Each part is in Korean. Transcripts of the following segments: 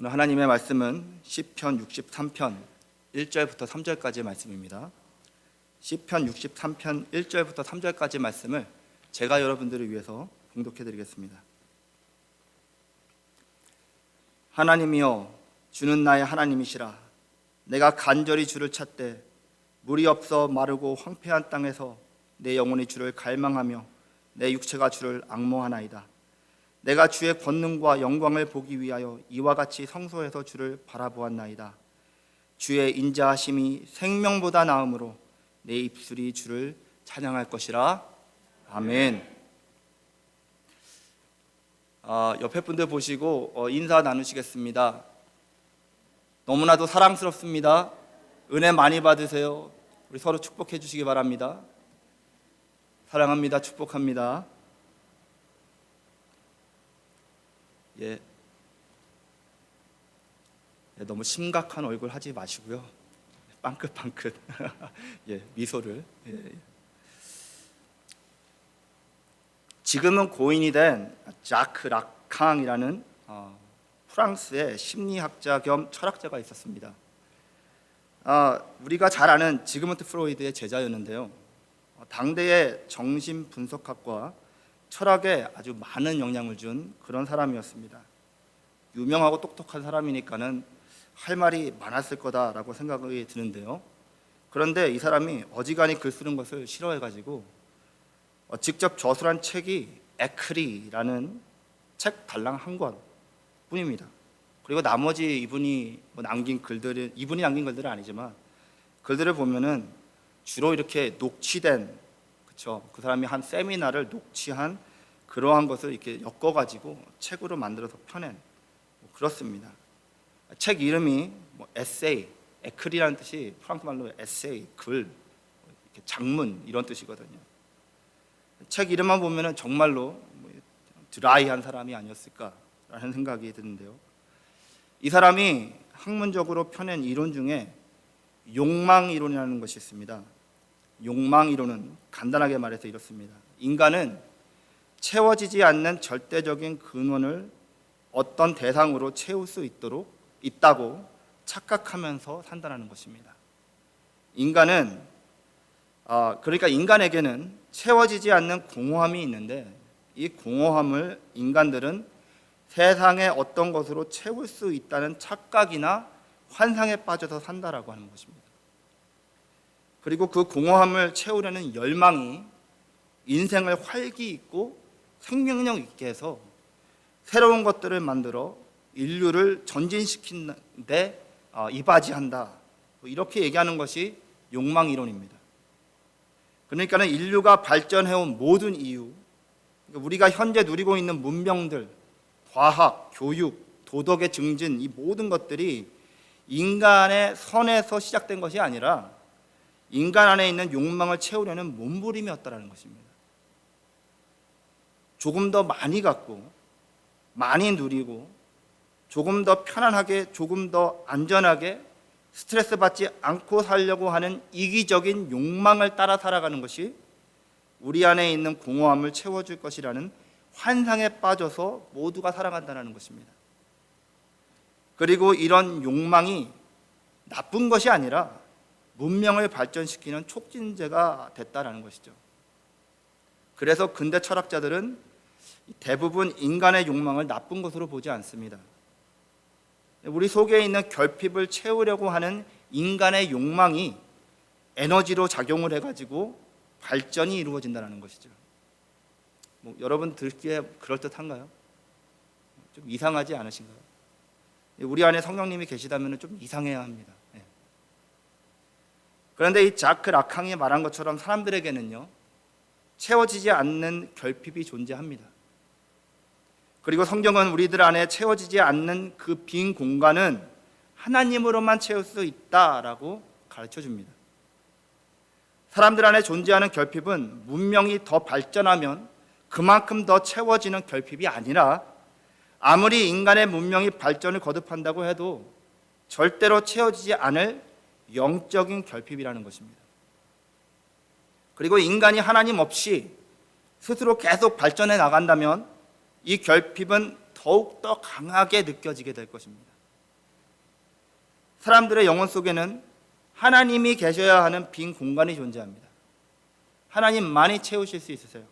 오늘 하나님의 말씀은 시편 63편 1절부터 3절까지의 말씀입니다. 시편 63편 1절부터 3절까지의 말씀을 제가 여러분들을 위해서 봉독해 드리겠습니다. 하나님이여, 주는 나의 하나님이시라. 내가 간절히 주를 찾되 물이 없어 마르고 황폐한 땅에서 내 영혼이 주를 갈망하며 내 육체가 주를 앙모하나이다. 내가 주의 권능과 영광을 보기 위하여 이와 같이 성소에서 주를 바라보았나이다. 주의 인자하심이 생명보다 나음으로 내 입술이 주를 찬양할 것이라. 아멘. 옆에 분들 보시고 인사 나누시겠습니다. 너무나도 사랑스럽습니다. 은혜 많이 받으세요. 우리 서로 축복해 주시기 바랍니다. 사랑합니다. 축복합니다. 너무 심각한 얼굴 하지 마시고요. 빵긋빵긋 미소를. 지금은 고인이 된 자크 라캉이라는 프랑스의 심리학자 겸 철학자가 있었습니다. 우리가 잘 아는 지그문트 프로이드의 제자였는데요. 당대의 정신분석학과 철학에 아주 많은 영향을 준 그런 사람이었습니다. 유명하고 똑똑한 사람이니까는 할 말이 많았을 거다라고 생각이 드는데요. 그런데 이 사람이 어지간히 글 쓰는 것을 싫어해가지고 직접 저술한 책이 에크리라는 책 달랑 한 권 뿐입니다. 그리고 나머지 이분이 남긴 글들은 아니지만 글들을 보면은 주로 이렇게 녹취된, 그 사람이 한 세미나를 녹취한 그러한 것을 이렇게 엮어가지고 책으로 만들어서 펴낸 그렇습니다. 책 이름이 에세이, 에크리라는 뜻이 프랑스 말로 에세이, 글, 장문 이런 뜻이거든요. 책 이름만 보면은 정말로 드라이한 사람이 아니었을까라는 생각이 드는데요. 이 사람이 학문적으로 펴낸 이론 중에 욕망 이론이라는 것이 있습니다. 욕망 이론은 간단하게 말해서 이렇습니다. 인간은 채워지지 않는 절대적인 근원을 어떤 대상으로 채울 수 있다고 착각하면서 산다는 것입니다. 그러니까 인간에게는 채워지지 않는 공허함이 있는데 이 공허함을 인간들은 세상의 어떤 것으로 채울 수 있다는 착각이나 환상에 빠져서 산다라고 하는 것입니다. 그리고 그 공허함을 채우려는 열망이 인생을 활기 있고 생명력 있게 해서 새로운 것들을 만들어 인류를 전진시키는 데 이바지한다, 이렇게 얘기하는 것이 욕망 이론입니다. 그러니까 인류가 발전해온 모든 이유, 우리가 현재 누리고 있는 문명들, 과학, 교육, 도덕의 증진, 이 모든 것들이 인간의 선에서 시작된 것이 아니라 인간 안에 있는 욕망을 채우려는 몸부림이었다는 것입니다. 조금 더 많이 갖고 많이 누리고 조금 더 편안하게, 조금 더 안전하게 스트레스 받지 않고 살려고 하는 이기적인 욕망을 따라 살아가는 것이 우리 안에 있는 공허함을 채워줄 것이라는 환상에 빠져서 모두가 살아간다는 것입니다. 그리고 이런 욕망이 나쁜 것이 아니라 문명을 발전시키는 촉진제가 됐다는 것이죠. 그래서 근대 철학자들은 대부분 인간의 욕망을 나쁜 것으로 보지 않습니다. 우리 속에 있는 결핍을 채우려고 하는 인간의 욕망이 에너지로 작용을 해가지고 발전이 이루어진다는 것이죠. 여러분 듣기에 그럴듯한가요? 좀 이상하지 않으신가요? 우리 안에 성령님이 계시다면 좀 이상해야 합니다. 그런데 이 자크 라캉이 말한 것처럼 사람들에게는요, 채워지지 않는 결핍이 존재합니다. 그리고 성경은 우리들 안에 채워지지 않는 그 빈 공간은 하나님으로만 채울 수 있다라고 가르쳐 줍니다. 사람들 안에 존재하는 결핍은 문명이 더 발전하면 그만큼 더 채워지는 결핍이 아니라 아무리 인간의 문명이 발전을 거듭한다고 해도 절대로 채워지지 않을 영적인 결핍이라는 것입니다. 그리고 인간이 하나님 없이 스스로 계속 발전해 나간다면 이 결핍은 더욱더 강하게 느껴지게 될 것입니다. 사람들의 영혼 속에는 하나님이 계셔야 하는 빈 공간이 존재합니다. 하나님만이 채우실 수 있으세요.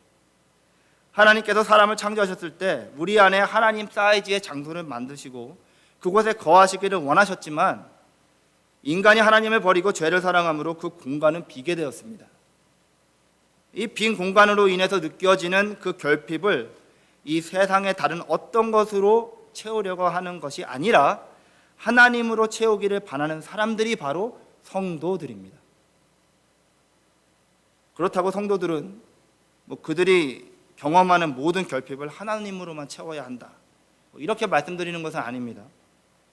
하나님께서 사람을 창조하셨을 때 우리 안에 하나님 사이즈의 장소를 만드시고 그곳에 거하시기를 원하셨지만 인간이 하나님을 버리고 죄를 사랑함으로 그 공간은 비게 되었습니다. 이 빈 공간으로 인해서 느껴지는 그 결핍을 이 세상의 다른 어떤 것으로 채우려고 하는 것이 아니라 하나님으로 채우기를 바라는 사람들이 바로 성도들입니다. 그렇다고 성도들은 그들이 경험하는 모든 결핍을 하나님으로만 채워야 한다, 이렇게 말씀드리는 것은 아닙니다.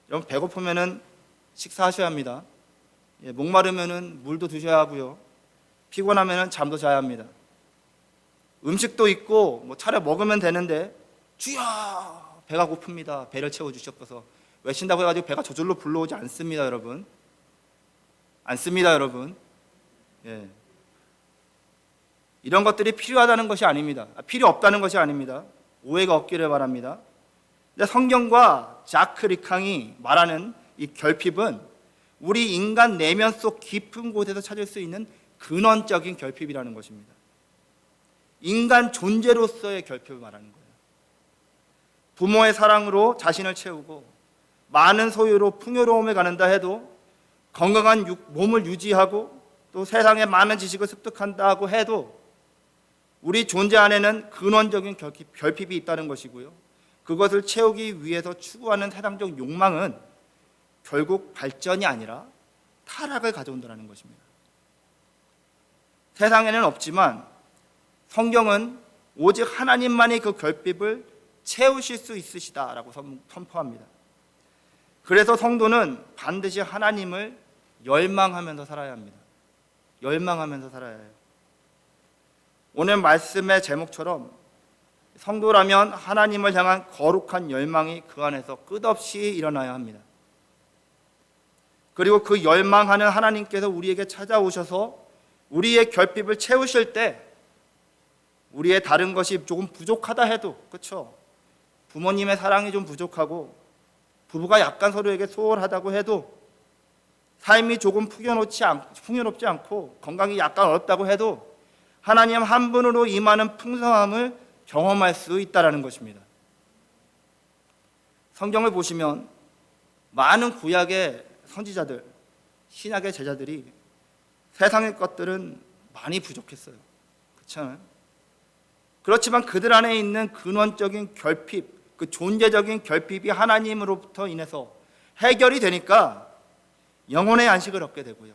여러분, 배고프면은 식사하셔야 합니다. 목마르면은 물도 드셔야 하고요. 피곤하면은 잠도 자야 합니다. 음식도 있고 차려 먹으면 되는데 주여 배가 고픕니다, 배를 채워주시옵소서 외친다고 해가지고 배가 저절로 불러오지 않습니다, 여러분. 않습니다, 여러분. 예. 이런 것들이 필요하다는 것이 아닙니다. 필요 없다는 것이 아닙니다. 오해가 없기를 바랍니다. 근데 성경과 자크 리캉이 말하는 이 결핍은 우리 인간 내면 속 깊은 곳에서 찾을 수 있는 근원적인 결핍이라는 것입니다. 인간 존재로서의 결핍을 말하는 거예요. 부모의 사랑으로 자신을 채우고 많은 소유로 풍요로움을 갖는다 해도, 건강한 몸을 유지하고 또 세상의 많은 지식을 습득한다고 해도 우리 존재 안에는 근원적인 결핍이 있다는 것이고요. 그것을 채우기 위해서 추구하는 세상적 욕망은 결국 발전이 아니라 타락을 가져온다는 것입니다. 세상에는 없지만 성경은 오직 하나님만이 그 결핍을 채우실 수 있으시다라고 선포합니다. 그래서 성도는 반드시 하나님을 열망하면서 살아야 합니다. 열망하면서 살아야 해요. 오늘 말씀의 제목처럼 성도라면 하나님을 향한 거룩한 열망이 그 안에서 끝없이 일어나야 합니다. 그리고 그 열망하는 하나님께서 우리에게 찾아오셔서 우리의 결핍을 채우실 때, 우리의 다른 것이 조금 부족하다 해도, 그렇죠? 부모님의 사랑이 좀 부족하고 부부가 약간 서로에게 소홀하다고 해도, 삶이 조금 풍요롭지 않고 건강이 약간 어렵다고 해도 하나님 한 분으로 임하는 풍성함을 경험할 수 있다는 것입니다. 성경을 보시면 많은 구약의 선지자들, 신약의 제자들이 세상의 것들은 많이 부족했어요. 그렇잖아요? 그렇지만 그들 안에 있는 근원적인 결핍, 그 존재적인 결핍이 하나님으로부터 인해서 해결이 되니까 영혼의 안식을 얻게 되고요.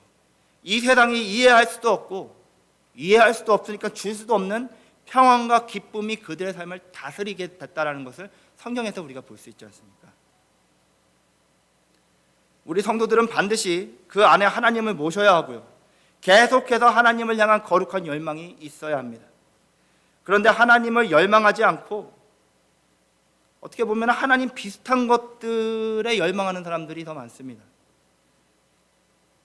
이 세상이 이해할 수도 없으니까 줄 수도 없는 평안과 기쁨이 그들의 삶을 다스리게 됐다는 것을 성경에서 우리가 볼 수 있지 않습니까? 우리 성도들은 반드시 그 안에 하나님을 모셔야 하고요. 계속해서 하나님을 향한 거룩한 열망이 있어야 합니다. 그런데 하나님을 열망하지 않고 어떻게 보면 하나님 비슷한 것들에 열망하는 사람들이 더 많습니다.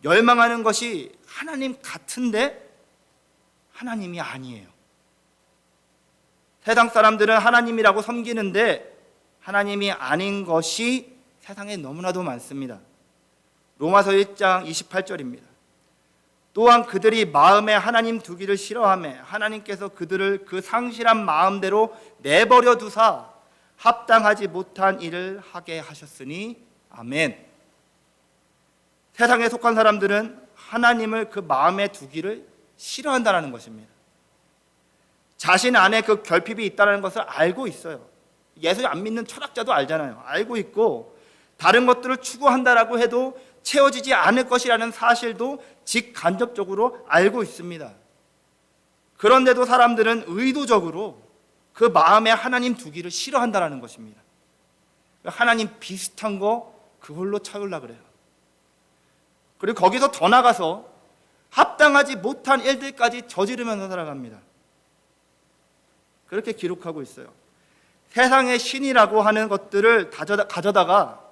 열망하는 것이 하나님 같은데 하나님이 아니에요. 세상 사람들은 하나님이라고 섬기는데 하나님이 아닌 것이 세상에 너무나도 많습니다. 로마서 1장 28절입니다. 또한 그들이 마음에 하나님 두기를 싫어하며 하나님께서 그들을 그 상실한 마음대로 내버려 두사 합당하지 못한 일을 하게 하셨으니 아멘. 세상에 속한 사람들은 하나님을 그 마음에 두기를 싫어한다는 것입니다. 자신 안에 그 결핍이 있다는 것을 알고 있어요. 예수 안 믿는 철학자도 알잖아요. 알고 있고 다른 것들을 추구한다라고 해도 채워지지 않을 것이라는 사실도 직간접적으로 알고 있습니다. 그런데도 사람들은 의도적으로 그 마음에 하나님 두기를 싫어한다는 것입니다. 하나님 비슷한 거 그걸로 채우려고 그래요. 그리고 거기서 더 나가서 합당하지 못한 일들까지 저지르면서 살아갑니다. 그렇게 기록하고 있어요. 세상의 신이라고 하는 것들을 가져다가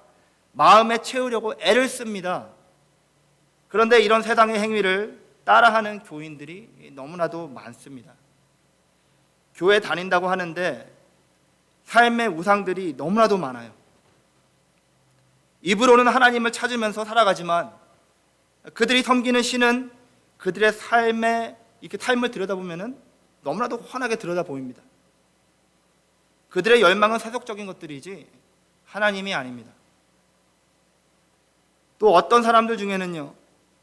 마음에 채우려고 애를 씁니다. 그런데 이런 세상의 행위를 따라하는 교인들이 너무나도 많습니다. 교회 다닌다고 하는데 삶의 우상들이 너무나도 많아요. 입으로는 하나님을 찾으면서 살아가지만 그들이 섬기는 신은 그들의 삶에 이렇게 삶을 들여다보면은 너무나도 훤하게 들여다보입니다. 그들의 열망은 세속적인 것들이지 하나님이 아닙니다. 또 어떤 사람들 중에는요,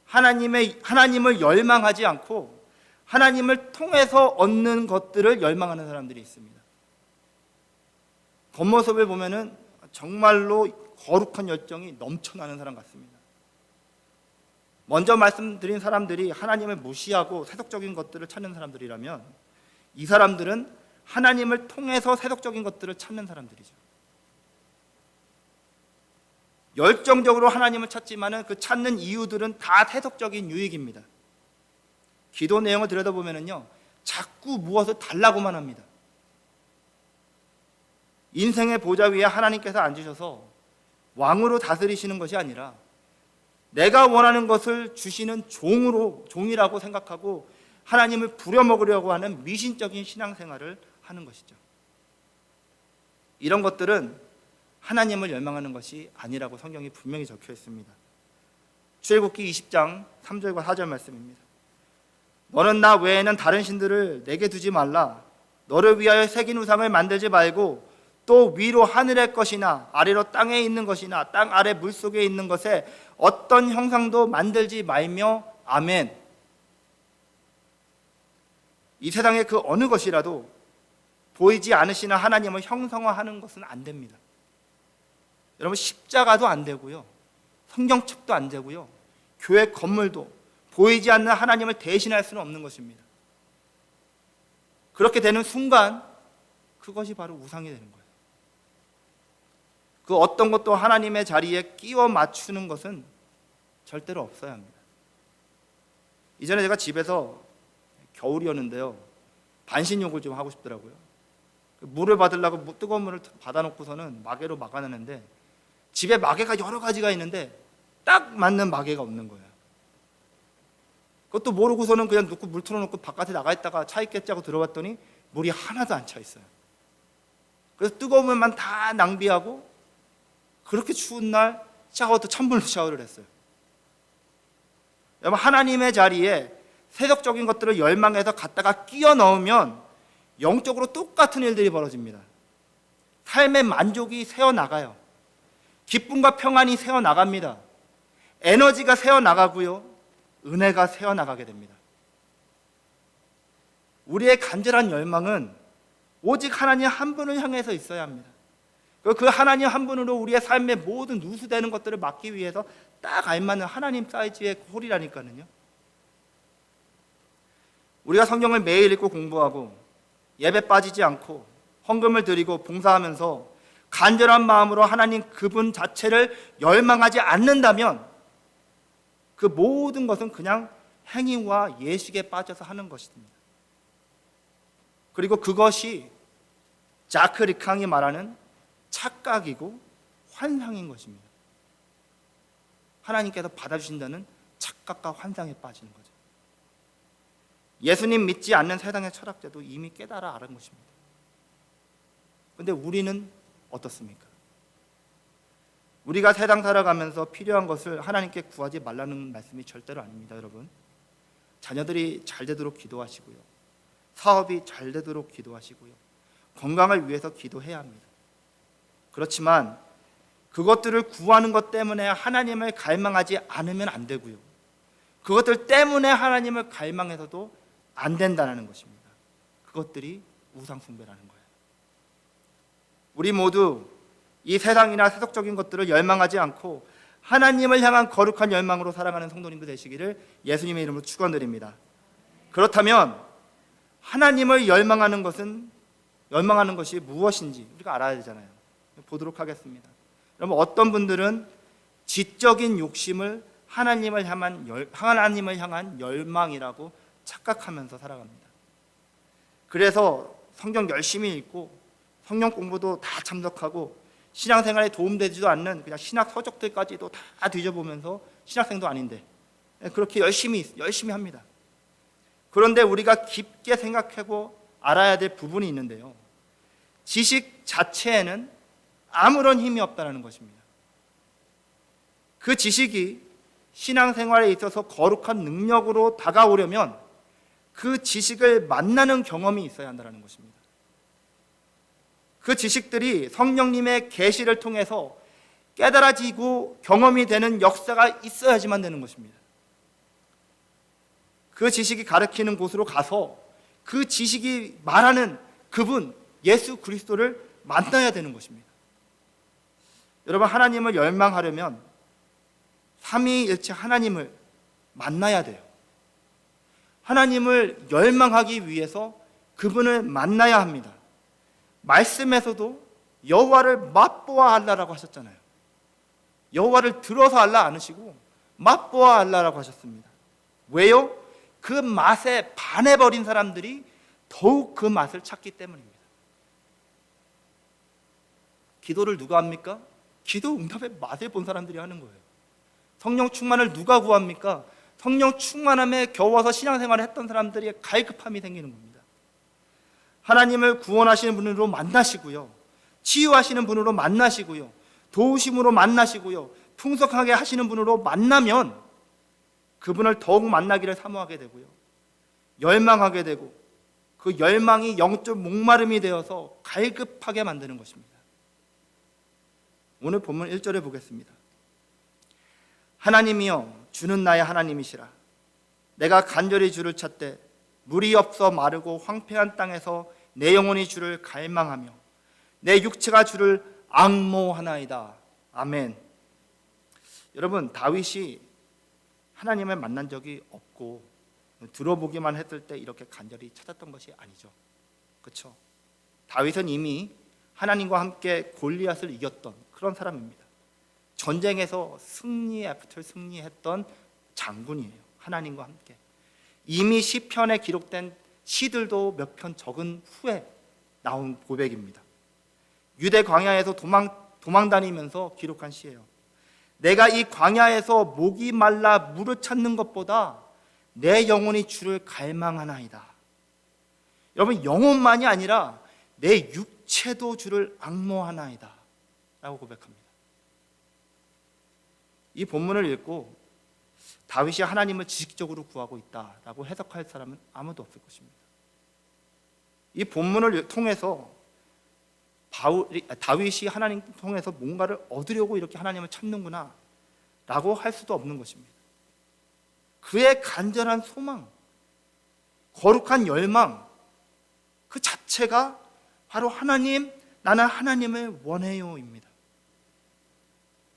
하나님을 열망하지 않고 하나님을 통해서 얻는 것들을 열망하는 사람들이 있습니다. 겉모습을 보면은 정말로 거룩한 열정이 넘쳐나는 사람 같습니다. 먼저 말씀드린 사람들이 하나님을 무시하고 세속적인 것들을 찾는 사람들이라면 이 사람들은 하나님을 통해서 세속적인 것들을 찾는 사람들이죠. 열정적으로 하나님을 찾지만은 그 찾는 이유들은 다 세속적인 유익입니다. 기도 내용을 들여다보면은요, 자꾸 무엇을 달라고만 합니다. 인생의 보좌 위에 하나님께서 앉으셔서 왕으로 다스리시는 것이 아니라 내가 원하는 것을 주시는 종이라고 생각하고 하나님을 부려먹으려고 하는 미신적인 신앙생활을 하는 것이죠. 이런 것들은 하나님을 열망하는 것이 아니라고 성경이 분명히 적혀 있습니다. 출애굽기 20장 3절과 4절 말씀입니다. 너는 나 외에는 다른 신들을 내게 두지 말라. 너를 위하여 새긴 우상을 만들지 말고 또 위로 하늘의 것이나 아래로 땅에 있는 것이나 땅 아래 물속에 있는 것에 어떤 형상도 만들지 말며 아멘. 이 세상의 그 어느 것이라도 보이지 않으시는 하나님을 형상화하는 것은 안 됩니다. 여러분, 십자가도 안 되고요, 성경책도 안 되고요, 교회 건물도 보이지 않는 하나님을 대신할 수는 없는 것입니다. 그렇게 되는 순간 그것이 바로 우상이 되는 거예요. 그 어떤 것도 하나님의 자리에 끼워 맞추는 것은 절대로 없어야 합니다. 이전에 제가 집에서 겨울이었는데요, 반신욕을 좀 하고 싶더라고요. 물을 받으려고 뜨거운 물을 받아놓고서는 마개로 막아내는데 집에 마개가 여러 가지가 있는데 딱 맞는 마개가 없는 거예요. 그것도 모르고서는 그냥 놓고 물 틀어놓고 바깥에 나가 있다가 차 있겠지 하고 들어봤더니 물이 하나도 안 차 있어요. 그래서 뜨거운 물만 다 낭비하고 그렇게 추운 날 샤워도 찬물로 샤워를 했어요. 여러분, 하나님의 자리에 세속적인 것들을 열망해서 갖다가 끼워 넣으면 영적으로 똑같은 일들이 벌어집니다. 삶의 만족이 새어나가요. 기쁨과 평안이 새어나갑니다. 에너지가 새어나가고요, 은혜가 새어나가게 됩니다. 우리의 간절한 열망은 오직 하나님 한 분을 향해서 있어야 합니다. 그 하나님 한 분으로 우리의 삶의 모든 누수되는 것들을 막기 위해서 딱 알맞는 하나님 사이즈의 홀이라니까요. 우리가 성경을 매일 읽고 공부하고 예배 빠지지 않고 헌금을 드리고 봉사하면서 간절한 마음으로 하나님 그분 자체를 열망하지 않는다면 그 모든 것은 그냥 행위와 예식에 빠져서 하는 것입니다. 그리고 그것이 자크 리캉이 말하는 착각이고 환상인 것입니다. 하나님께서 받아주신다는 착각과 환상에 빠지는 거죠. 예수님 믿지 않는 세상의 철학자도 이미 깨달아 알은 것입니다. 그런데 우리는 어떻습니까? 우리가 세상 살아가면서 필요한 것을 하나님께 구하지 말라는 말씀이 절대로 아닙니다. 여러분, 자녀들이 잘 되도록 기도하시고요, 사업이 잘 되도록 기도하시고요, 건강을 위해서 기도해야 합니다. 그렇지만 그것들을 구하는 것 때문에 하나님을 갈망하지 않으면 안 되고요, 그것들 때문에 하나님을 갈망해서도 안 된다는 것입니다. 그것들이 우상숭배라는 거예요. 우리 모두 이 세상이나 세속적인 것들을 열망하지 않고 하나님을 향한 거룩한 열망으로 살아가는 성도님들 되시기를 예수님의 이름으로 축원드립니다. 그렇다면 하나님을 열망하는 것이 무엇인지 우리가 알아야 되잖아요. 보도록 하겠습니다. 여러분, 어떤 분들은 지적인 욕심을 하나님을 향한 열망이라고 착각하면서 살아갑니다. 그래서 성경 열심히 읽고 성경 공부도 다 참석하고 신앙생활에 도움되지도 않는 그냥 신학 서적들까지도 다 뒤져보면서 신학생도 아닌데 그렇게 열심히 합니다. 그런데 우리가 깊게 생각하고 알아야 될 부분이 있는데요, 지식 자체에는 아무런 힘이 없다는 것입니다. 그 지식이 신앙생활에 있어서 거룩한 능력으로 다가오려면 그 지식을 만나는 경험이 있어야 한다는 것입니다. 그 지식들이 성령님의 계시를 통해서 깨달아지고 경험이 되는 역사가 있어야지만 되는 것입니다. 그 지식이 가르치는 곳으로 가서 그 지식이 말하는 그분 예수 그리스도를 만나야 되는 것입니다. 여러분, 하나님을 열망하려면 삼위일체 하나님을 만나야 돼요. 하나님을 열망하기 위해서 그분을 만나야 합니다. 말씀에서도 여호와를 맛보아 알라라고 하셨잖아요. 여호와를 들어서 알라 않으시고 맛보아 알라라고 하셨습니다. 왜요? 그 맛에 반해버린 사람들이 더욱 그 맛을 찾기 때문입니다. 기도를 누가 합니까? 기도 응답의 맛을 본 사람들이 하는 거예요. 성령 충만을 누가 구합니까? 성령 충만함에 겨워서 신앙생활을 했던 사람들이 갈급함이 생기는 겁니다. 하나님을 구원하시는 분으로 만나시고요, 치유하시는 분으로 만나시고요, 도우심으로 만나시고요, 풍성하게 하시는 분으로 만나면 그분을 더욱 만나기를 사모하게 되고요, 열망하게 되고 그 열망이 영적 목마름이 되어서 갈급하게 만드는 것입니다. 오늘 본문 1절에 보겠습니다. 하나님이여 주는 나의 하나님이시라. 내가 간절히 주를 찾되 물이 없어 마르고 황폐한 땅에서 내 영혼이 주를 갈망하며 내 육체가 주를 앙모하나이다. 아멘. 여러분, 다윗이 하나님을 만난 적이 없고 들어보기만 했을 때 이렇게 간절히 찾았던 것이 아니죠. 그렇죠? 다윗은 이미 하나님과 함께 골리앗을 이겼던 그런 사람입니다. 전쟁에서 승리 애프터 승리했던 장군이에요. 하나님과 함께. 이미 시편에 기록된 시들도 몇 편 적은 후에 나온 고백입니다. 유대 광야에서 도망 다니면서 기록한 시예요. 내가 이 광야에서 목이 말라 물을 찾는 것보다 내 영혼이 주를 갈망하나이다. 여러분, 영혼만이 아니라 내 육체도 주를 앙모하나이다 라고 고백합니다. 이 본문을 읽고 다윗이 하나님을 지식적으로 구하고 있다라고 해석할 사람은 아무도 없을 것입니다. 이 본문을 통해서 다윗이 하나님 통해서 뭔가를 얻으려고 이렇게 하나님을 찾는구나 라고 할 수도 없는 것입니다. 그의 간절한 소망, 거룩한 열망, 그 자체가 바로 하나님, 나는 하나님을 원해요입니다.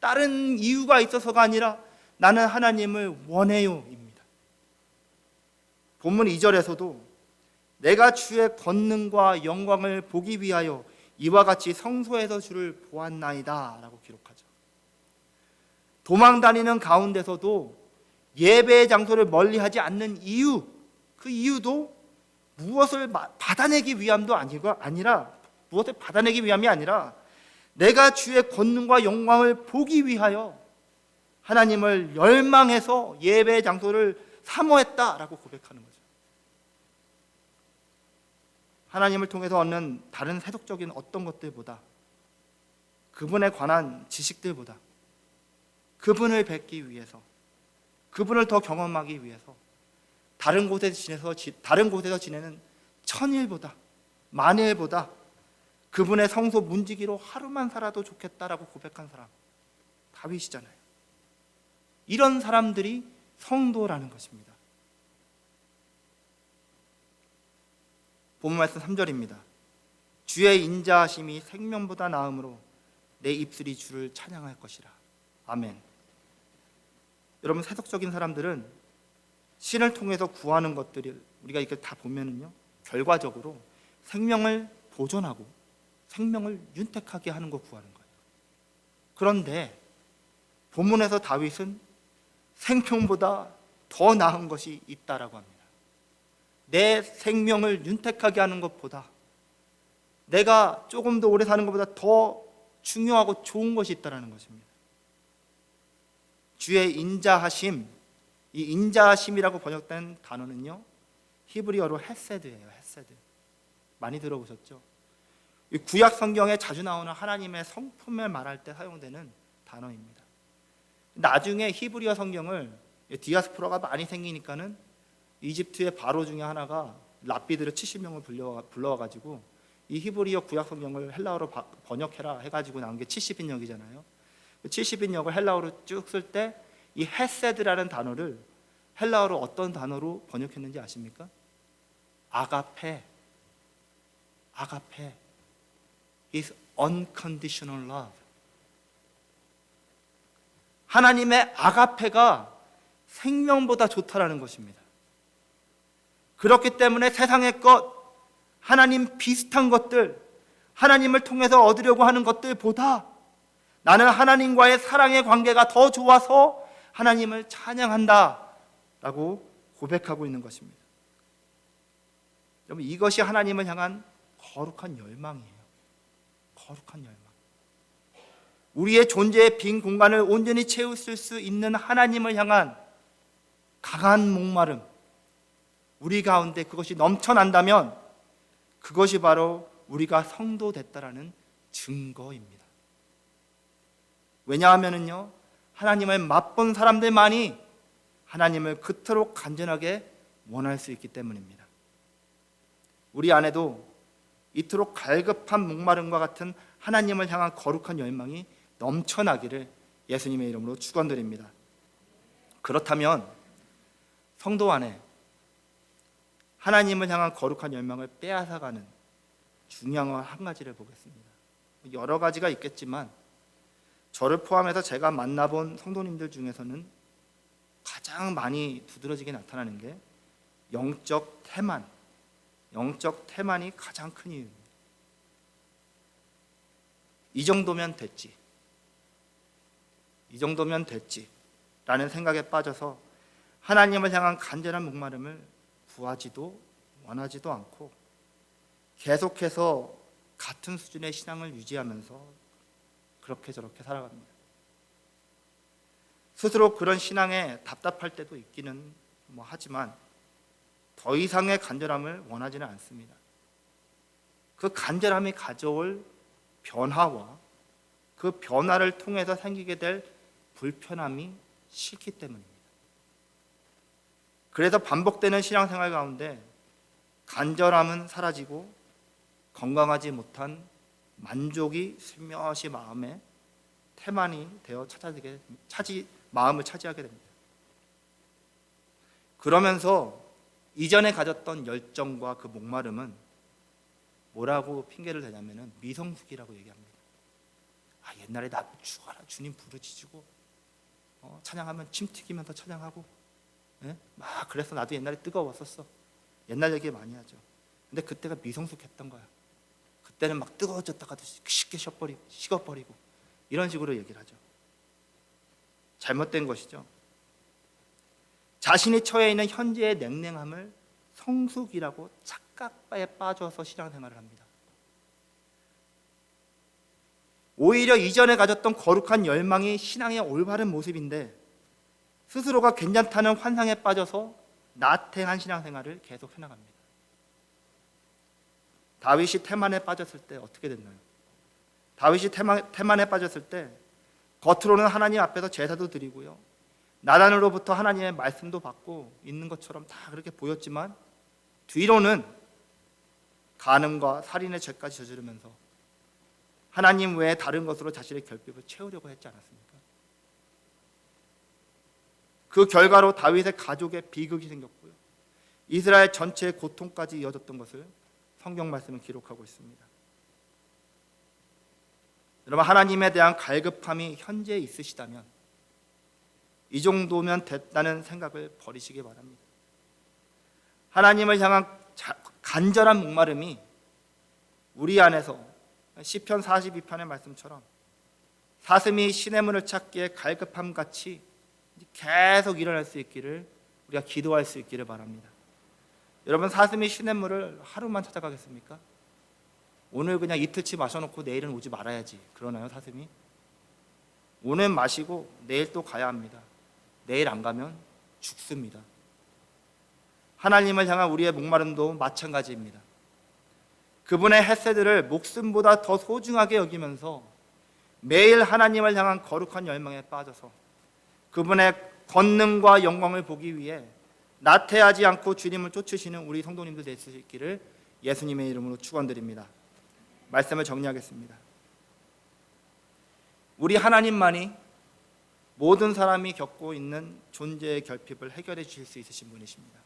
다른 이유가 있어서가 아니라 나는 하나님을 원해요입니다. 본문 2절에서도 내가 주의 권능과 영광을 보기 위하여 이와 같이 성소에서 주를 보았나이다 라고 기록하죠. 도망 다니는 가운데서도 예배의 장소를 멀리하지 않는 이유, 그 이유도 무엇을 받아내기 위함도 아니라 무엇을 받아내기 위함이 아니라 내가 주의 권능과 영광을 보기 위하여 하나님을 열망해서 예배의 장소를 사모했다라고 고백하는 거죠. 하나님을 통해서 얻는 다른 세속적인 어떤 것들보다, 그분에 관한 지식들보다 그분을 뵙기 위해서, 그분을 더 경험하기 위해서 다른 곳에서 지내는 천일보다, 만일보다 그분의 성소 문지기로 하루만 살아도 좋겠다라고 고백한 사람, 다윗이잖아요. 이런 사람들이 성도라는 것입니다. 본문 말씀 3절입니다. 주의 인자하심이 생명보다 나음으로 내 입술이 주를 찬양할 것이라. 아멘. 여러분, 세속적인 사람들은 신을 통해서 구하는 것들이 우리가 이렇게 다 보면은요, 결과적으로 생명을 보존하고 생명을 윤택하게 하는 거 구하는 거예요. 그런데 본문에서 다윗은 생명보다 더 나은 것이 있다라고 합니다. 내 생명을 윤택하게 하는 것보다, 내가 조금 더 오래 사는 것보다 더 중요하고 좋은 것이 있다라는 것입니다. 주의 인자하심, 이 인자하심이라고 번역된 단어는요, 히브리어로 헤세드예요. 헤세드. 많이 들어보셨죠? 구약 성경에 자주 나오는 하나님의 성품을 말할 때 사용되는 단어입니다. 나중에 히브리어 성경을 디아스포라가 많이 생기니까는 이집트의 바로 중에 하나가 랍비들을 70명을 불러와가지고 이 히브리어 구약 성경을 헬라어로 번역해라 해가지고 나온 게 70인역이잖아요. 70인역을 헬라어로 쭉 쓸 때 이 헤세드라는 단어를 헬라어로 어떤 단어로 번역했는지 아십니까? 아가페. 아가페 is unconditional love. 하나님의 아가페가 생명보다 좋다라는 것입니다. 그렇기 때문에 세상의 것, 하나님 비슷한 것들, 하나님을 통해서 얻으려고 하는 것들보다 나는 하나님과의 사랑의 관계가 더 좋아서 하나님을 찬양한다 라고 고백하고 있는 것입니다. 여러분, 이것이 하나님을 향한 거룩한 열망이에요. 거룩한 열망. 우리의 존재의 빈 공간을 온전히 채우실 수 있는 하나님을 향한 강한 목마름, 우리 가운데 그것이 넘쳐난다면 그것이 바로 우리가 성도 됐다라는 증거입니다. 왜냐하면요, 하나님을 맛본 사람들만이 하나님을 그토록 간절하게 원할 수 있기 때문입니다. 우리 안에도 이토록 갈급한 목마름과 같은 하나님을 향한 거룩한 열망이 넘쳐나기를 예수님의 이름으로 축원드립니다. 그렇다면 성도 안에 하나님을 향한 거룩한 열망을 빼앗아가는 중요한 것 한 가지를 보겠습니다. 여러 가지가 있겠지만 저를 포함해서 제가 만나본 성도님들 중에서는 가장 많이 두드러지게 나타나는 게 영적 태만이 가장 큰 이유입니다. 이 정도면 됐지 라는 생각에 빠져서 하나님을 향한 간절한 목마름을 구하지도 원하지도 않고 계속해서 같은 수준의 신앙을 유지하면서 그렇게 저렇게 살아갑니다. 스스로 그런 신앙에 답답할 때도 있기는 하지만 더 이상의 간절함을 원하지는 않습니다. 그 간절함이 가져올 변화와 그 변화를 통해서 생기게 될 불편함이 싫기 때문입니다. 그래서 반복되는 신앙생활 가운데 간절함은 사라지고 건강하지 못한 만족이 슬며시 마음에 태만이 되어 마음을 차지하게 됩니다. 그러면서 이전에 가졌던 열정과 그 목마름은 뭐라고 핑계를 대냐면 미성숙이라고 얘기합니다. 옛날에 나 죽어라 주님 부르짖고 찬양하면 침 튀기면서 찬양하고 막 그래서 나도 옛날에 뜨거웠었어. 옛날 얘기 많이 하죠. 근데 그때가 미성숙했던 거야. 그때는 막 뜨거워졌다가도 쉽게 식어버리고 이런 식으로 얘기를 하죠. 잘못된 것이죠. 자신이 처해 있는 현재의 냉랭함을 성숙이라고 착각에 빠져서 신앙생활을 합니다. 오히려 이전에 가졌던 거룩한 열망이 신앙의 올바른 모습인데 스스로가 괜찮다는 환상에 빠져서 나태한 신앙생활을 계속 해나갑니다. 다윗이 태만에 빠졌을 때 어떻게 됐나요? 다윗이 태만에 빠졌을 때 겉으로는 하나님 앞에서 제사도 드리고요, 나단으로부터 하나님의 말씀도 받고 있는 것처럼 다 그렇게 보였지만 뒤로는 간음과 살인의 죄까지 저지르면서 하나님 외에 다른 것으로 자신의 결핍을 채우려고 했지 않았습니까? 그 결과로 다윗의 가족의 비극이 생겼고요, 이스라엘 전체의 고통까지 이어졌던 것을 성경 말씀은 기록하고 있습니다. 여러분, 하나님에 대한 갈급함이 현재 있으시다면 이 정도면 됐다는 생각을 버리시기 바랍니다. 하나님을 향한 간절한 목마름이 우리 안에서 시편 42편의 말씀처럼 사슴이 시냇물을 찾기에 갈급함같이 계속 일어날 수 있기를 우리가 기도할 수 있기를 바랍니다. 여러분, 사슴이 시냇물을 하루만 찾아가겠습니까? 오늘 그냥 이틀치 마셔놓고 내일은 오지 말아야지 그러나요, 사슴이? 오늘 마시고 내일 또 가야 합니다. 내일 안 가면 죽습니다. 하나님을 향한 우리의 목마름도 마찬가지입니다. 그분의 헤세드를 목숨보다 더 소중하게 여기면서 매일 하나님을 향한 거룩한 열망에 빠져서 그분의 권능과 영광을 보기 위해 나태하지 않고 주님을 쫓으시는 우리 성도님들 될 수 있기를 예수님의 이름으로 축원드립니다. 말씀을 정리하겠습니다. 우리 하나님만이 모든 사람이 겪고 있는 존재의 결핍을 해결해 주실 수 있으신 분이십니다.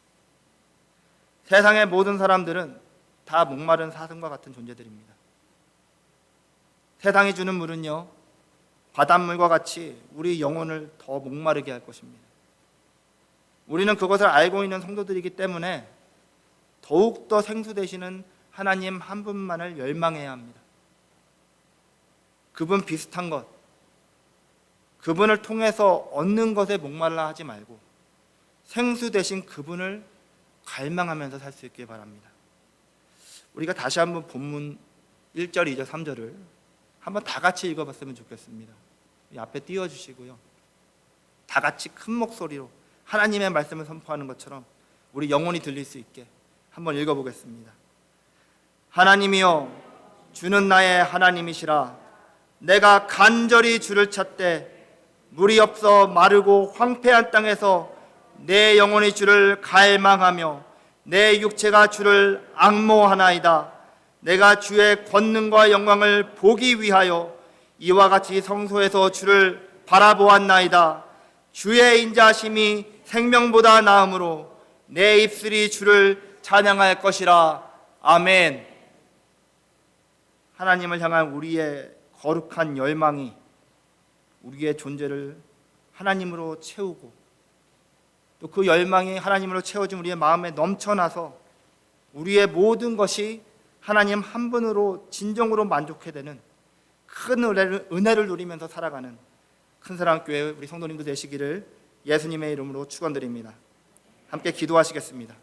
세상의 모든 사람들은 다 목마른 사슴과 같은 존재들입니다. 세상이 주는 물은요, 바닷물과 같이 우리 영혼을 더 목마르게 할 것입니다. 우리는 그것을 알고 있는 성도들이기 때문에 더욱더 생수 되시는 하나님 한 분만을 열망해야 합니다. 그분 비슷한 것, 그분을 통해서 얻는 것에 목말라 하지 말고 생수 되신 그분을 갈망하면서 살 수 있길 바랍니다. 우리가 다시 한번 본문 1절, 2절, 3절을 한번 다 같이 읽어봤으면 좋겠습니다. 이 앞에 띄워주시고요, 다 같이 큰 목소리로 하나님의 말씀을 선포하는 것처럼 우리 영혼이 들릴 수 있게 한번 읽어보겠습니다. 하나님이여, 주는 나의 하나님이시라. 내가 간절히 주를 찾되 물이 없어 마르고 황폐한 땅에서 내 영혼이 주를 갈망하며 내 육체가 주를 앙모하나이다. 내가 주의 권능과 영광을 보기 위하여 이와 같이 성소에서 주를 바라보았나이다. 주의 인자심이 생명보다 나음으로 내 입술이 주를 찬양할 것이라. 아멘. 하나님을 향한 우리의 거룩한 열망이 우리의 존재를 하나님으로 채우고 또 그 열망이 하나님으로 채워진 우리의 마음에 넘쳐나서 우리의 모든 것이 하나님 한 분으로 진정으로 만족해야 되는 큰 은혜를 누리면서 살아가는 큰사랑교회 우리 성도님도 되시기를 예수님의 이름으로 축원드립니다. 함께 기도하시겠습니다.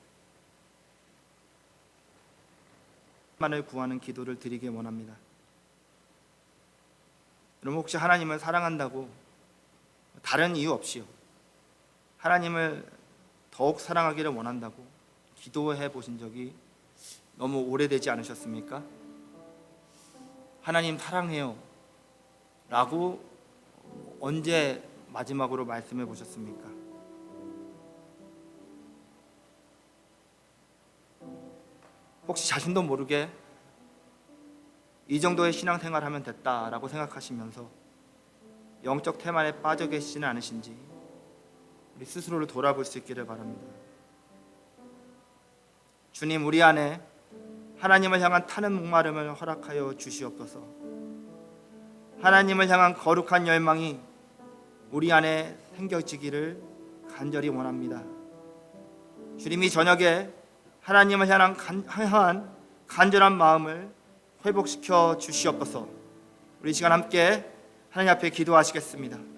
만을 구하는 기도를 드리기 원합니다. 여러분, 혹시 하나님을 사랑한다고 다른 이유 없이요, 하나님을 더욱 사랑하기를 원한다고 기도해 보신 적이 너무 오래되지 않으셨습니까? 하나님 사랑해요 라고 언제 마지막으로 말씀해 보셨습니까? 혹시 자신도 모르게 이 정도의 신앙생활 하면 됐다라고 생각하시면서 영적 태만에 빠져 계시지는 않으신지 우리 스스로를 돌아볼 수 있기를 바랍니다. 주님, 우리 안에 하나님을 향한 타는 목마름을 허락하여 주시옵소서. 하나님을 향한 거룩한 열망이 우리 안에 생겨지기를 간절히 원합니다. 주님이 저녁에 하나님을 향한 간절한 마음을 회복시켜 주시옵소서. 우리 시간 함께 하나님 앞에 기도하시겠습니다.